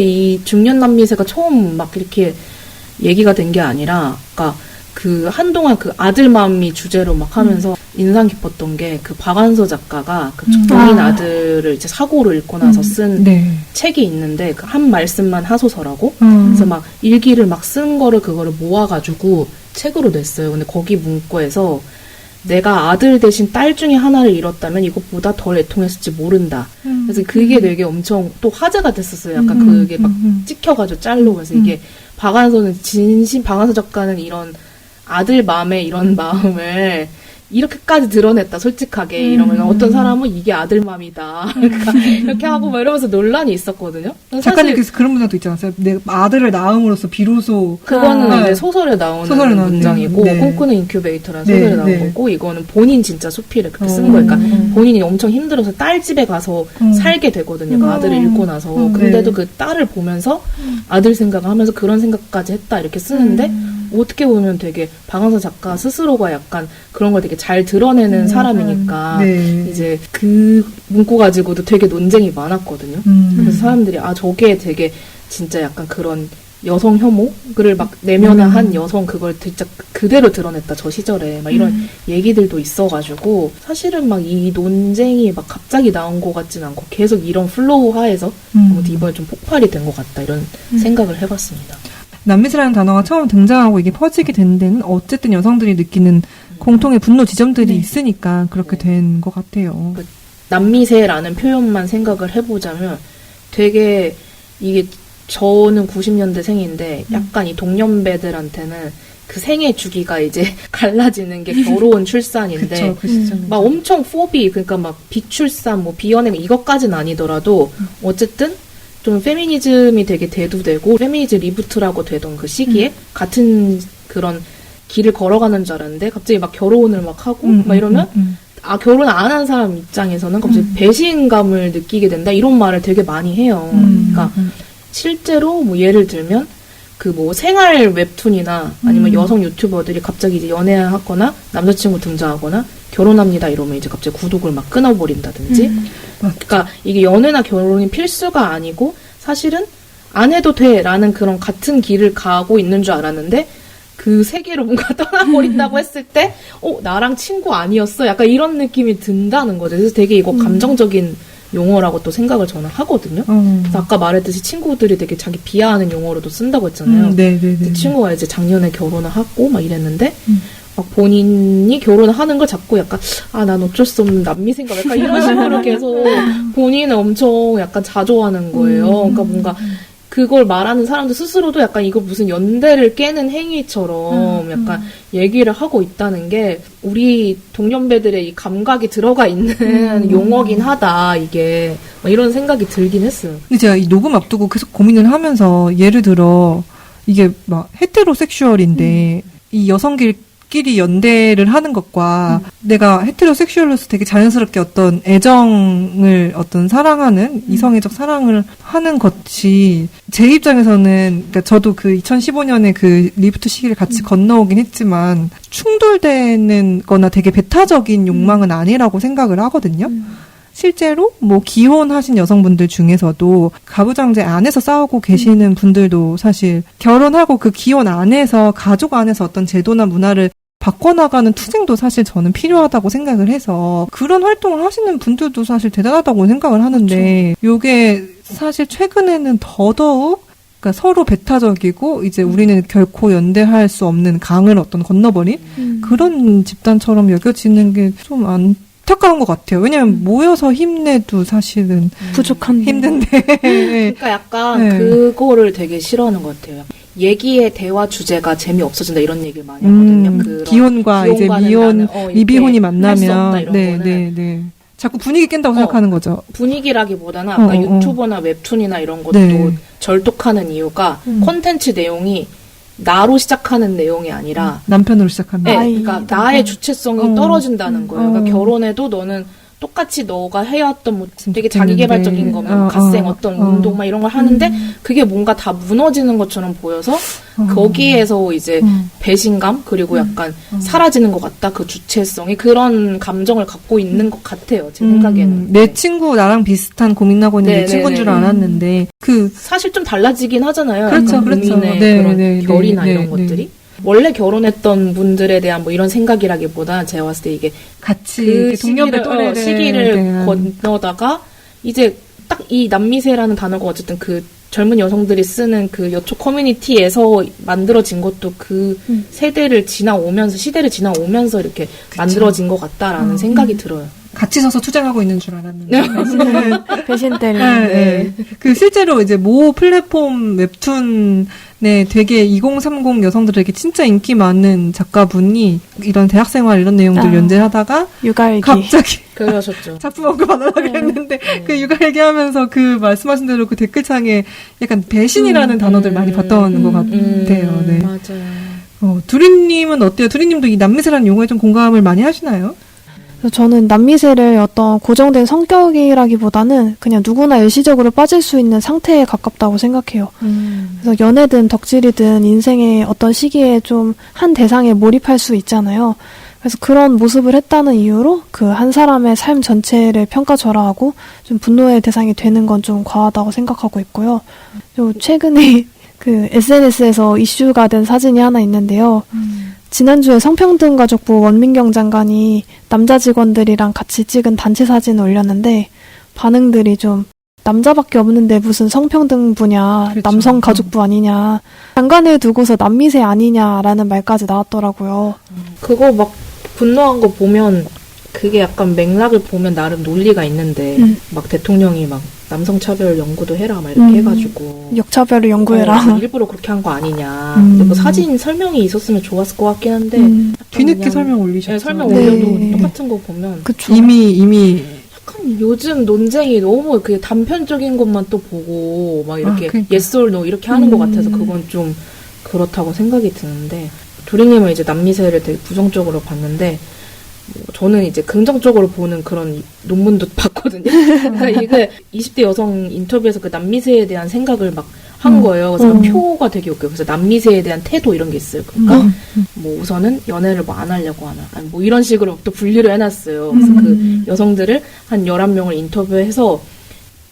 C: 이 중년 남미세가 처음 막 이렇게 얘기가 된 게 아니라, 그러니까 그 한동안 그 아들맘이 주제로 막 하면서 인상 깊었던 게 그 박완서 작가가 그 본인 아들을 이제 사고로 잃고 나서 쓴
A: 네.
C: 책이 있는데 그 한 말씀만 하소서라고 그래서 막 일기를 막 쓴 그거를 모아가지고 책으로 냈어요. 근데 거기 문구에서 내가 아들 대신 딸 중에 하나를 잃었다면 이것보다 덜 애통했을지 모른다. 그래서 그게 되게 엄청 또 화제가 됐었어요. 약간 그게 막 찍혀가지고 짤로. 그래서 이게 박완서 작가는 이런 아들 마음에 이런 마음을 이렇게까지 드러냈다, 솔직하게. 이러면 어떤 사람은 이게 아들 맘이다. 그러니까 이렇게 하고 막 이러면서 논란이 있었거든요.
A: 작가님께서 그런 문장도 있지 않았어요? 내 아들을 낳음으로써 비로소.
C: 그거는 이제 소설에 나오는 문장이고,
A: 네.
C: 꿈꾸는 인큐베이터라는
A: 네,
C: 소설에 나온
A: 네.
C: 거고, 이거는 본인 진짜 수필을 그렇게 쓴 거니까, 본인이 엄청 힘들어서 딸 집에 가서 살게 되거든요. 그 아들을 잃고 나서. 근데도
A: 네.
C: 그 딸을 보면서 아들 생각을 하면서 그런 생각까지 했다, 이렇게 쓰는데, 어떻게 보면 되게 박완서 작가 스스로가 약간 그런 걸 되게 잘 드러내는 사람이니까
A: 네.
C: 이제 그 문구 가지고도 되게 논쟁이 많았거든요. 그래서 사람들이 저게 되게 진짜 약간 그런 여성 혐오를 막 내면화한 여성 그걸 진짜 그대로 드러냈다 저 시절에 막 이런 얘기들도 있어가지고 사실은 막 이 논쟁이 막 갑자기 나온 것 같진 않고 계속 이런 플로우 하에서 이번에 좀 폭발이 된 것 같다 이런 생각을 해봤습니다.
A: 남미세라는 단어가 처음 등장하고 이게 퍼지게 된 데는 어쨌든 여성들이 느끼는 공통의 분노 지점들이 있으니까 그렇게 된 것 같아요.
C: 남미세라는 표현만 생각을 해보자면 되게 이게 저는 90년대 생인데 약간 이 동년배들한테는 그 생애 주기가 이제 갈라지는 게 결혼 출산인데
A: 그쵸, 그 시점에.
C: 막 엄청 그러니까 막 비출산 뭐 비연애 이것까지는 아니더라도 어쨌든 좀 페미니즘이 되게 대두되고 페미니즘 리부트라고 되던 그 시기에 같은 그런 길을 걸어가는 줄 알았는데 갑자기 막 결혼을 막 하고 막 이러면 결혼 안 한 사람 입장에서는 갑자기 배신감을 느끼게 된다 이런 말을 되게 많이 해요. 그러니까 실제로 뭐 예를 들면 그 뭐 생활 웹툰이나 아니면 여성 유튜버들이 갑자기 이제 연애하거나 남자친구 등장하거나 결혼합니다 이러면 이제 갑자기 구독을 막 끊어버린다든지 그러니까 이게 연애나 결혼이 필수가 아니고 사실은 안 해도 돼라는 그런 같은 길을 가고 있는 줄 알았는데 그 세계로 뭔가 떠나버린다고 했을 때 나랑 친구 아니었어? 약간 이런 느낌이 든다는 거죠. 그래서 되게 이거 감정적인 용어라고 또 생각을 저는 하거든요. 그래서 아까 말했듯이 친구들이 되게 자기 비하하는 용어로도 쓴다고 했잖아요.
A: 네네네.
C: 친구가 이제 작년에 결혼을 하고 막 이랬는데 막 본인이 결혼을 하는 걸 자꾸 약간 난 어쩔 수 없는 남미 생각 약간 이런 식으로 계속 본인을 엄청 약간 자조하는 거예요. 그러니까 뭔가 그걸 말하는 사람들 스스로도 약간 이거 무슨 연대를 깨는 행위처럼 약간 얘기를 하고 있다는 게 우리 동년배들의 이 감각이 들어가 있는 용어긴 하다 이게 이런 생각이 들긴 했어요.
A: 근데 제가 이 녹음 앞두고 계속 고민을 하면서 예를 들어 이게 막 헤테로섹슈얼인데 이 여성끼리 연대를 하는 것과 내가 헤테로섹슈얼로서 되게 자연스럽게 어떤 애정을 어떤 사랑하는 이성애적 사랑을 하는 것이 제 입장에서는 그러니까 저도 그 2015년에 그 리부트 시기를 같이 건너오긴 했지만 충돌되는 거나 되게 배타적인 욕망은 아니라고 생각을 하거든요. 실제로 뭐 기혼하신 여성분들 중에서도 가부장제 안에서 싸우고 계시는 분들도 사실 결혼하고 그 기혼 안에서 가족 안에서 어떤 제도나 문화를 바꿔나가는 투쟁도 사실 저는 필요하다고 생각을 해서 그런 활동을 하시는 분들도 사실 대단하다고 생각을 하는데 요게 사실 최근에는 더더욱 그러니까 서로 배타적이고 이제 우리는 결코 연대할 수 없는 강을 어떤 건너버린 그런 집단처럼 여겨지는 게 좀 안타까운 것 같아요. 왜냐면 모여서 힘내도 사실은
B: 부족한데.
A: 힘든데.
C: 그러니까 약간
A: 네.
C: 그거를 되게 싫어하는 것 같아요. 얘기의 대화 주제가 재미없어진다 이런 얘기를 많이 하거든요. 그런
A: 기혼과 이제
C: 기혼과는
A: 미혼,
C: 나는, 이렇게
A: 미비혼이
C: 할수 없다,
A: 만나면,
C: 이런
A: 네,
C: 거는.
A: 네, 네. 자꾸 분위기 깬다고 생각하는 거죠.
C: 분위기라기보다는 아까 유튜버나 웹툰이나 이런 것도
A: 네.
C: 절독하는 이유가 콘텐츠 내용이 나로 시작하는 내용이 아니라
A: 남편으로 시작하는.
C: 네,
B: 아이,
C: 그러니까
B: 남편.
C: 나의 주체성이 떨어진다는 거예요. 그러니까
A: 어.
C: 결혼해도 너는 똑같이 너가 해왔던 뭐 되게
A: 좋겠는데.
C: 자기개발적인 거면 갓생 어떤
A: 어.
C: 운동 막 이런 걸 하는데 그게 뭔가 다 무너지는 것처럼 보여서 거기에서 이제 배신감 그리고 약간 사라지는 것 같다. 그 주체성이 그런 감정을 갖고 있는 것 같아요. 제 생각에는.
A: 내 친구 나랑 비슷한 고민하고 있는
C: 네,
A: 내 친구인
C: 네,
A: 줄
C: 네.
A: 알았는데,
C: 사실 좀 달라지긴 하잖아요.
A: 그렇죠,
C: 약간
A: 그렇죠.
C: 고민의
A: 네,
C: 그런
A: 네,
C: 결이나
A: 네,
C: 이런
A: 네,
C: 것들이. 원래 결혼했던 분들에 대한 뭐 이런 생각이라기보다 제가 봤을 때 이게
A: 같이
C: 그
A: 동년배 또래를
C: 시기를
A: 대한.
C: 건너다가 이제 딱 이 남미세라는 단어가 어쨌든 그 젊은 여성들이 쓰는 그 여초 커뮤니티에서 만들어진 것도 그 세대를 지나오면서 시대를 지나오면서 이렇게 만들어진 것 같다라는 생각이 들어요.
A: 같이 서서 투쟁하고 있는 줄 알았는데.
B: 배신 때리는.
A: 네. 그 실제로 이제 모 플랫폼 웹툰에 되게 2030 여성들에게 진짜 인기 많은 작가분이 이런 대학생활 이런 내용들
B: 아.
A: 연재하다가
B: 육아일기.
A: 갑자기
C: 그러셨죠.
A: 작품 언급 안 하려고 했는데 그 육아 얘기하면서 그 말씀하신 대로 그 댓글창에 약간 배신이라는 단어들 많이 봤던 것 같아요. 네.
C: 맞아요.
A: 두리님은 어때요? 두리님도 이 남미세라는 용어에 좀 공감을 많이 하시나요?
B: 그래서 저는 남미세를 어떤 고정된 성격이라기보다는 그냥 누구나 일시적으로 빠질 수 있는 상태에 가깝다고 생각해요. 그래서 연애든 덕질이든 인생의 어떤 시기에 좀 한 대상에 몰입할 수 있잖아요. 그래서 그런 모습을 했다는 이유로 그 한 사람의 삶 전체를 평가절하하고 좀 분노의 대상이 되는 건 좀 과하다고 생각하고 있고요. 그리고 최근에 그 SNS에서 이슈가 된 사진이 하나 있는데요. 지난주에 성평등가족부 원민경 장관이 남자 직원들이랑 같이 찍은 단체 사진을 올렸는데 반응들이 좀 남자밖에 없는데 무슨 성평등 부냐,
A: 그렇죠.
B: 남성 가족부 아니냐, 장관을 두고서 남미세 아니냐라는 말까지 나왔더라고요.
C: 그거 막 분노한 거 보면 그게 약간 맥락을 보면 나름 논리가 있는데 막 대통령이 막 남성차별 연구도 해라 막 이렇게 해가지고
B: 역차별을 연구해라.
C: 일부러 그렇게 한 거 아니냐. 근데 뭐 사진 설명이 있었으면 좋았을 것 같긴 한데
A: 뒤늦게
C: 그냥,
A: 설명 올리셨죠.
C: 네, 설명
B: 네.
C: 올려도 똑같은 거 보면
B: 그쵸.
A: 이미
C: 약간 요즘 논쟁이 너무 그 단편적인 것만 또 보고 막 이렇게
A: 그러니까.
C: yes or no 이렇게 하는 것 같아서 그건 좀 그렇다고 생각이 드는데 도리님은 이제 남미세를 되게 부정적으로 봤는데 뭐 저는 이제 긍정적으로 보는 그런 논문도 봤거든요. 그러니까 이게 20대 여성 인터뷰에서 그 남미세에 대한 생각을 막 한 거예요. 그래서 그 표가 되게 웃겨요. 그래서 남미세에 대한 태도 이런 게 있어요. 그러니까 뭐 우선은 연애를 뭐 안 하려고 하나. 아니 뭐 이런 식으로 또 분류를 해놨어요. 그래서 그 여성들을 한 11명을 인터뷰해서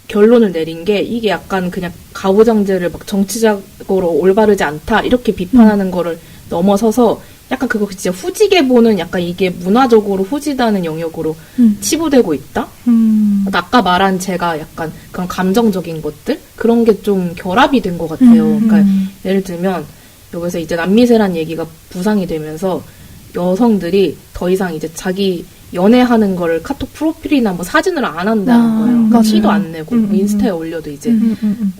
C: 결론을 내린 게 이게 약간 그냥 가부장제를 막 정치적으로 올바르지 않다 이렇게 비판하는 거를 넘어서서 약간 그거 진짜 후지게 보는 약간 이게 문화적으로 후지다는 영역으로 치부되고 있다? 그러니까 아까 말한 제가 약간 그런 감정적인 것들? 그런 게 좀 결합이 된 것 같아요. 그러니까 예를 들면 여기서 이제 남미세란 얘기가 부상이 되면서 여성들이 더 이상 이제 자기 연애하는 거를 카톡 프로필이나 뭐 사진으로 안 한다는 거예요. 그러니까
B: 맞아요.
C: 티도 안 내고 뭐 인스타에 올려도 이제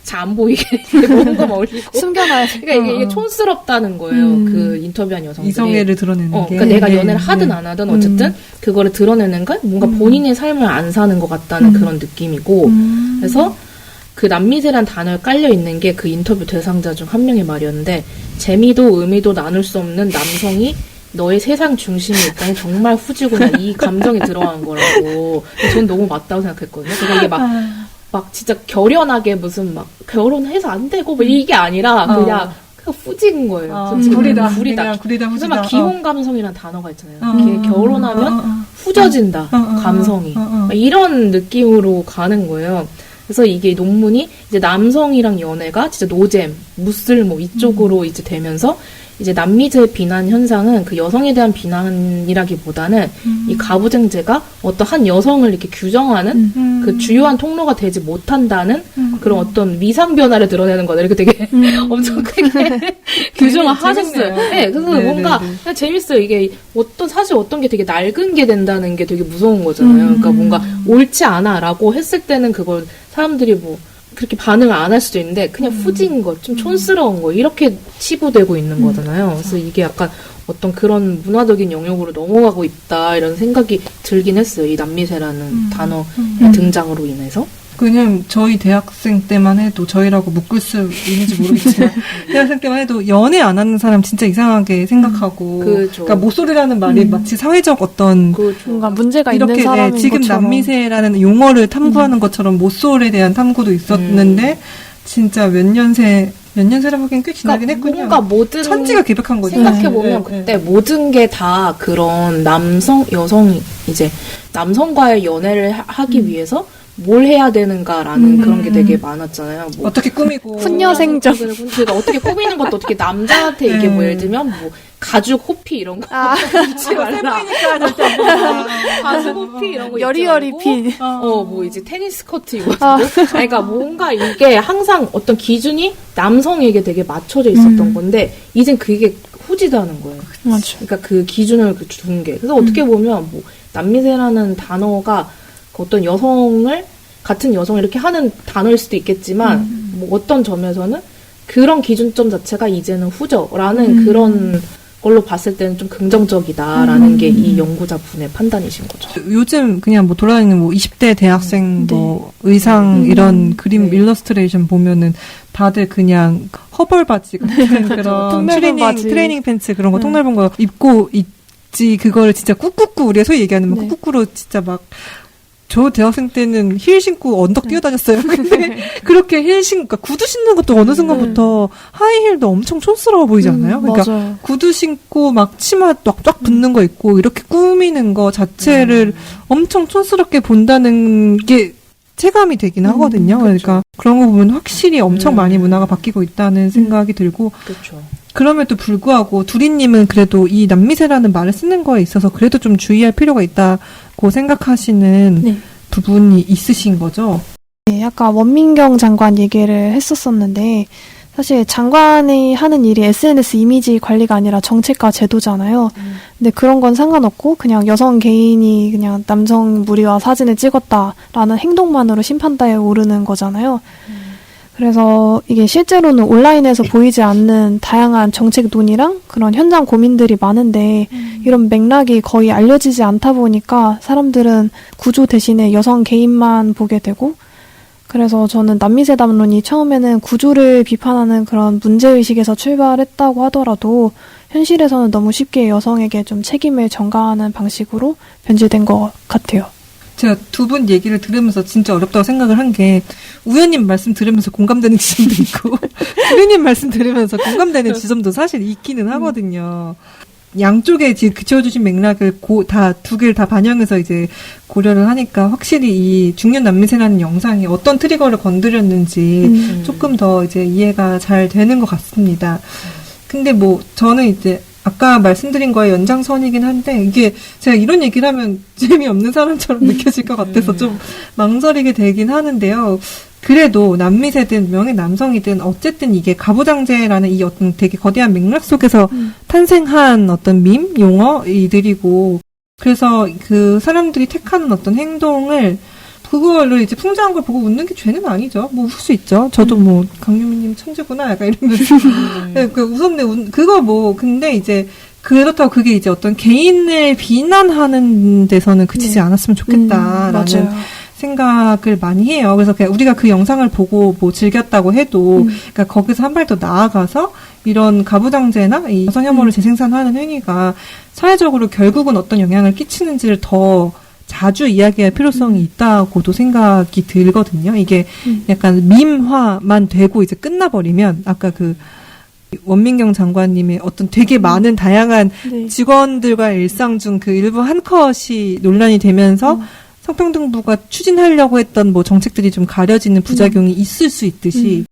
C: 잘 안 보이게 이런 거만 올리고
B: 숨겨놔야지.
C: 그러니까 이게 촌스럽다는 거예요. 그 인터뷰한 여성들이.
A: 이성애를 드러내는 게.
C: 그러니까 내가 연애를 하든 안 하든 어쨌든 그거를 드러내는 건 뭔가 본인의 삶을 안 사는 것 같다는 그런 느낌이고 그래서 그 남미세란 단어에 깔려 있는 게 그 인터뷰 대상자 중 한 명의 말이었는데 재미도 의미도 나눌 수 없는 남성이 너의 세상 중심에 있다니 정말 후지구나 이 감정이 들어간 거라고 전 너무 맞다고 생각했거든요. 그래서 이게 막 진짜 결연하게 무슨 막 결혼해서 안 되고 뭐 이게 아니라 그냥 후진 거예요. 솔직히
A: 구리다.
C: 구리다.
A: 그냥 구리다,
C: 그래서
A: 후지다.
C: 막 기혼 감성이라는 단어가 있잖아요. 이게 결혼하면 후져진다. 감성이. 막 이런 느낌으로 가는 거예요. 그래서 이게 논문이 이제 남성이랑 연애가 진짜 노잼, 무쓸모 이쪽으로 이제 되면서 이제 남미제 비난 현상은 그 여성에 대한 비난이라기보다는 이 가부쟁제가 어떤 한 여성을 이렇게 규정하는 그 주요한 통로가 되지 못한다는 그런 어떤 위상 변화를 드러내는 거다. 이렇게 되게 엄청 크게 규정을 하셨어요. 네, 그래서 뭔가 그냥 재밌어요. 이게 사실 어떤 게 되게 낡은 게 된다는 게 되게 무서운 거잖아요. 그러니까 뭔가 옳지 않아라고 했을 때는 그걸 사람들이 뭐 그렇게 반응을 안 할 수도 있는데 그냥 후진 거, 좀 촌스러운 거 이렇게 치부되고 있는 거잖아요. 그래서 이게 약간 어떤 그런 문화적인 영역으로 넘어가고 있다 이런 생각이 들긴 했어요. 이 남미세라는 단어의 등장으로 인해서.
A: 그냥 저희 대학생 때만 해도 저희라고 묶을 수 있는지 모르겠지만 대학생 때만 해도 연애 안 하는 사람 진짜 이상하게 생각하고
C: 그렇죠.
A: 그러니까 모쏠이라는 말이 마치 사회적 어떤
B: 뭔가 문제가
A: 이렇게
B: 있는 사람인
A: 지금
B: 것처럼.
A: 남미세라는 용어를 탐구하는 것처럼 모쏠에 대한 탐구도 있었는데 진짜 몇 년세라고 하기엔 꽤 지나긴 했군요.
C: 뭔가 모든
A: 천지가 개벽한 거죠.
C: 생각해보면 그때 모든 게 다 그런 여성이 이제 남성과의 연애를 하기 위해서 뭘 해야 되는가라는 그런 게 되게 많았잖아요. 뭐
A: 어떻게 꾸미고
B: 훈녀생정.
C: 그러니까 어떻게 꾸미는 것도 어떻게 남자한테 이게 뭐 예를 들면 뭐 가죽 호피 이런 거 잊지 말라. 가죽 호피 이런 거
B: 여리여리 핀.
C: 뭐 이제 테니스 커트 입어주고. 그러니까 뭔가 이게 항상 어떤 기준이 남성에게 되게 맞춰져 있었던 건데 이젠 그게 후지다는 거예요.
B: 맞아.
C: 그러니까 그 기준을 둔 게. 그래서 어떻게 보면 뭐 남미세라는 단어가 어떤 같은 여성을 이렇게 하는 단어일 수도 있겠지만, 뭐 어떤 점에서는 그런 기준점 자체가 이제는 후져라는 그런 걸로 봤을 때는 좀 긍정적이다라는 게 이 연구자분의 판단이신 거죠.
A: 요즘 그냥 뭐 돌아다니는 뭐 20대 대학생 뭐 의상 이런 그림 일러스트레이션 보면은 다들 그냥 허벌 바지 같은 그런 트레이닝 팬츠 그런 거 통넓은 거 입고 있지. 그거를 진짜 꾹꾹꾹 우리가 소위 얘기하는 뭐 꾹꾹꾹으로 진짜 막 저 대학생 때는 힐 신고 언덕 뛰어다녔어요. 근데 그렇게 그러니까 구두 신는 것도 어느 순간부터 하이힐도 엄청 촌스러워 보이지 않아요? 그러니까
B: 맞아요.
A: 구두 신고 막 치마 쫙쫙 붙는 거 있고 이렇게 꾸미는 거 자체를 엄청 촌스럽게 본다는 게 체감이 되긴 하거든요. 그러니까 그런 거 보면 확실히 엄청 많이 문화가 바뀌고 있다는 생각이 들고
C: 그렇죠.
A: 그럼에도 불구하고 두리님은 그래도 이 남미세라는 말을 쓰는 거에 있어서 그래도 좀 주의할 필요가 있다고 생각하시는 부분이 있으신 거죠?
B: 네, 아까 원민경 장관 얘기를 했었었는데 사실 장관이 하는 일이 SNS 이미지 관리가 아니라 정책과 제도잖아요. 근데 그런 건 상관없고 그냥 여성 개인이 그냥 남성 무리와 사진을 찍었다라는 행동만으로 심판대에 오르는 거잖아요. 그래서 이게 실제로는 온라인에서 보이지 않는 다양한 정책 논의랑 그런 현장 고민들이 많은데 이런 맥락이 거의 알려지지 않다 보니까 사람들은 구조 대신에 여성 개인만 보게 되고 그래서 저는 남미세 담론이 처음에는 구조를 비판하는 그런 문제의식에서 출발했다고 하더라도 현실에서는 너무 쉽게 여성에게 좀 책임을 전가하는 방식으로 변질된 것 같아요.
A: 제가 두 분 얘기를 들으면서 진짜 어렵다고 생각을 한 게 우연님 말씀 들으면서 공감되는 지점도 있고 두리님 말씀 들으면서 공감되는 지점도 사실 있기는 하거든요. 양쪽에 지금 그쳐주신 맥락을 두 개를 다 반영해서 이제 고려를 하니까 확실히 이 중년 남미세라는 영상이 어떤 트리거를 건드렸는지 조금 더 이제 이해가 잘 되는 것 같습니다. 근데 뭐 저는 이제 아까 말씀드린 거에 연장선이긴 한데 이게 제가 이런 얘기를 하면 재미없는 사람처럼 느껴질 것 같아서 좀 망설이게 되긴 하는데요. 그래도 남미세든 명예 남성이든 어쨌든 이게 가부장제라는 이 어떤 되게 거대한 맥락 속에서 탄생한 어떤 밈, 용어이들이고 그래서 그 사람들이 택하는 어떤 행동을 그거를 이제 풍자한 걸 보고 웃는 게 죄는 아니죠. 뭐 웃을 수 있죠. 저도 뭐 강유미님 천재구나 약간 이러면서 그 웃었네. 그거 뭐 근데 이제 그렇다고 그게 이제 어떤 개인을 비난하는 데서는 그치지 않았으면 좋겠다라는 생각을 많이 해요. 그래서 그냥 우리가 그 영상을 보고 뭐 즐겼다고 해도 그러니까 거기서 한 발 더 나아가서 이런 가부장제나 이 여성 혐오를 재생산하는 행위가 사회적으로 결국은 어떤 영향을 끼치는지를 더 자주 이야기할 필요성이 있다고도 생각이 들거든요. 이게 약간 밈화만 되고 이제 끝나버리면 아까 그 원민경 장관님의 어떤 되게 많은 다양한 직원들과의 일상 중 그 일부 한 컷이 논란이 되면서 성평등부가 추진하려고 했던 뭐 정책들이 좀 가려지는 부작용이 있을 수 있듯이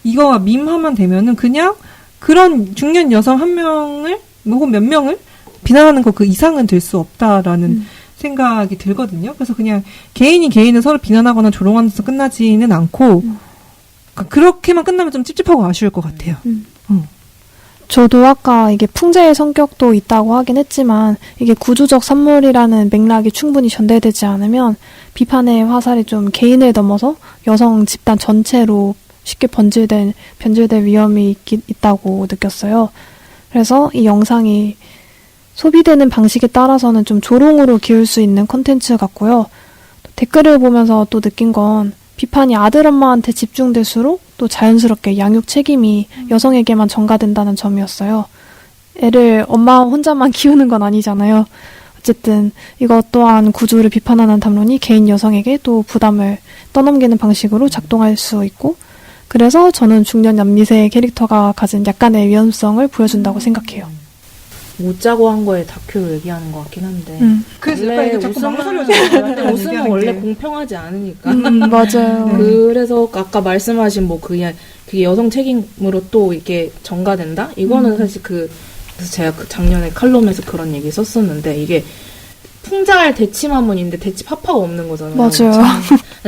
A: 이거와 밈화만 되면은 그냥 그런 중년 여성 한 명을 혹은 몇 명을 비난하는 것 그 이상은 될 수 없다라는 생각이 들거든요. 그래서 그냥 개인이 개인을 서로 비난하거나 조롱하는 데서 끝나지는 않고 그러니까 그렇게만 끝나면 좀 찝찝하고 아쉬울 것 같아요.
B: 저도 아까 이게 풍자의 성격도 있다고 하긴 했지만 이게 구조적 산물이라는 맥락이 충분히 전달되지 않으면 비판의 화살이 좀 개인을 넘어서 여성 집단 전체로 쉽게 변질될 위험이 있다고 느꼈어요. 그래서 이 영상이 소비되는 방식에 따라서는 좀 조롱으로 기울 수 있는 콘텐츠 같고요. 댓글을 보면서 또 느낀 건 비판이 아들, 엄마한테 집중될수록 또 자연스럽게 양육 책임이 여성에게만 전가된다는 점이었어요. 애를 엄마 혼자만 키우는 건 아니잖아요. 어쨌든 이것 또한 구조를 비판하는 담론이 개인 여성에게 또 부담을 떠넘기는 방식으로 작동할 수 있고 그래서 저는 중년 남미세 캐릭터가 가진 약간의 위험성을 보여준다고 생각해요.
C: 웃자고 한 거에 다큐를 얘기하는 것 같긴 한데
A: 그래서
C: 원래
A: 약간 자꾸
C: 웃음은-
A: 망설여져요.
C: 근데 웃음은 원래 공평하지 않으니까
B: 맞아요.
C: 그래서 아까 말씀하신 뭐 그게 여성 책임으로 또 이렇게 전가된다? 이거는 사실 그래서 제가 그 작년에 칼럼에서 그런 얘기 썼었는데 이게 풍자할 대치마문 있는데 대치파파가 없는 거잖아요.
B: 맞아요.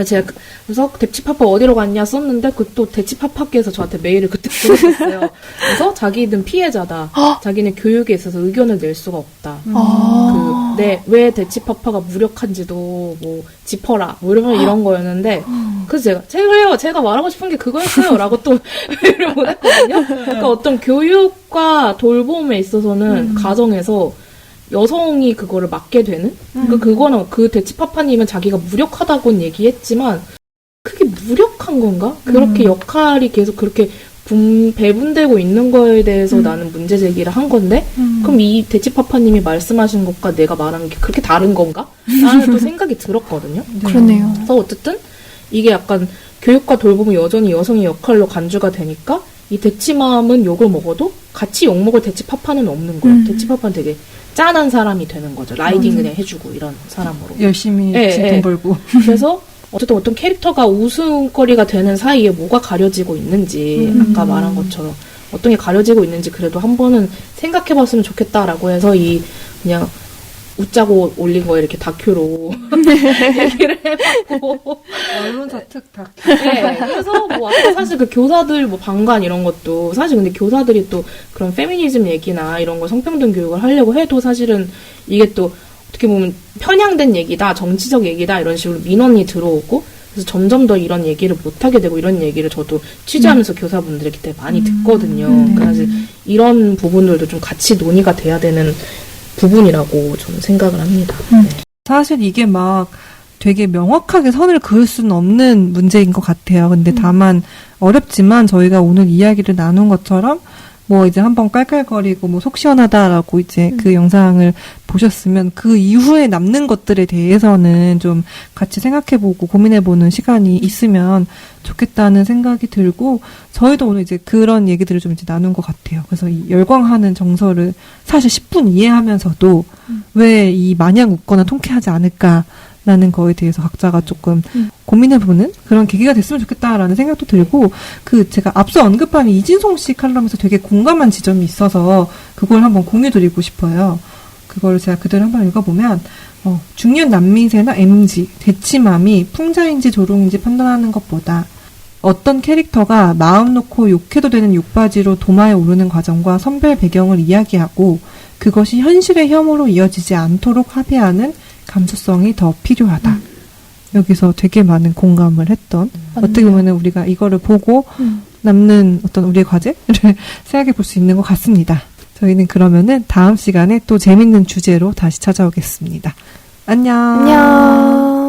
C: 제가 그래서 대치파파 어디로 갔냐 썼는데 그 또 대치파파께서 저한테 메일을 그때 보냈어요. 그래서 자기는 피해자다. 자기는 교육에 있어서 의견을 낼 수가 없다. 왜 대치파파가 무력한지도 뭐 짚어라. 뭐 이런 거였는데 그래서 제가 말하고 싶은 게 그거였어요. 라고 또 메일을 보냈거든요. 그러니까 어떤 교육과 돌봄에 있어서는 가정에서 여성이 그거를 맡게 되는? 그러니까 그거는 그 대치파파님은 자기가 무력하다고는 얘기했지만 그게 무력한 건가? 그렇게 역할이 계속 그렇게 배분되고 있는 거에 대해서 나는 문제 제기를 한 건데 그럼 이 대치파파님이 말씀하신 것과 내가 말하는 게 그렇게 다른 건가? 라는 또 생각이 들었거든요.
B: 그러네요.
C: 그래서 어쨌든 이게 약간 교육과 돌봄은 여전히 여성의 역할로 간주가 되니까 이 대치맘은 욕을 먹어도 같이 욕먹을 대치파파는 없는 거예요. 대치파파는 되게 짠한 사람이 되는 거죠. 라이딩 그냥 해주고 이런 사람으로.
A: 열심히
C: 예,
A: 돈 벌고.
C: 그래서 어쨌든 어떤 캐릭터가 웃음거리가 되는 사이에 뭐가 가려지고 있는지 아까 말한 것처럼 어떤 게 가려지고 있는지 그래도 한 번은 생각해봤으면 좋겠다라고 해서 그냥 웃자고 올린 거에 이렇게 다큐로 얘기를 해봤고
A: 언론사 특 다큐.
C: 네, 그래서 뭐 아까 사실 그 교사들 뭐 방관 이런 것도 사실 근데 교사들이 또 그런 페미니즘 얘기나 이런 거 성평등 교육을 하려고 해도 사실은 이게 또 어떻게 보면 편향된 얘기다, 정치적 얘기다 이런 식으로 민원이 들어오고 그래서 점점 더 이런 얘기를 못 하게 되고 이런 얘기를 저도 취재하면서 교사분들에게 되게 많이 듣거든요. 그러니까 사실 이런 부분들도 좀 같이 논의가 돼야 되는 부분이라고 저는 생각을 합니다. 네.
A: 사실 이게 막 되게 명확하게 선을 그을 수는 없는 문제인 것 같아요. 근데 다만 어렵지만 저희가 오늘 이야기를 나눈 것처럼 뭐 이제 한번 깔깔거리고 뭐 속 시원하다라고 이제 그 영상을 보셨으면 그 이후에 남는 것들에 대해서는 좀 같이 생각해보고 고민해보는 시간이 있으면 좋겠다는 생각이 들고 저희도 오늘 이제 그런 얘기들을 좀 이제 나눈 것 같아요. 그래서 이 열광하는 정서를 사실 10분 이해하면서도 왜 이 마냥 웃거나 통쾌하지 않을까 라는 거에 대해서 각자가 조금 고민해보는 그런 계기가 됐으면 좋겠다라는 생각도 들고 제가 앞서 언급한 이진송 씨 칼럼에서 되게 공감한 지점이 있어서 그걸 한번 공유드리고 싶어요. 그걸 제가 그대로 한번 읽어보면 중년 남미세나 MG, 대치맘이 풍자인지 조롱인지 판단하는 것보다 어떤 캐릭터가 마음 놓고 욕해도 되는 욕바지로 도마에 오르는 과정과 선별 배경을 이야기하고 그것이 현실의 혐오로 이어지지 않도록 합의하는 감수성이 더 필요하다. 여기서 되게 많은 공감을 했던 어떻게 보면 우리가 이거를 보고 남는 어떤 우리의 과제를 생각해 볼 수 있는 것 같습니다. 저희는 그러면은 다음 시간에 또 재밌는 주제로 다시 찾아오겠습니다. 안녕.
B: 안녕.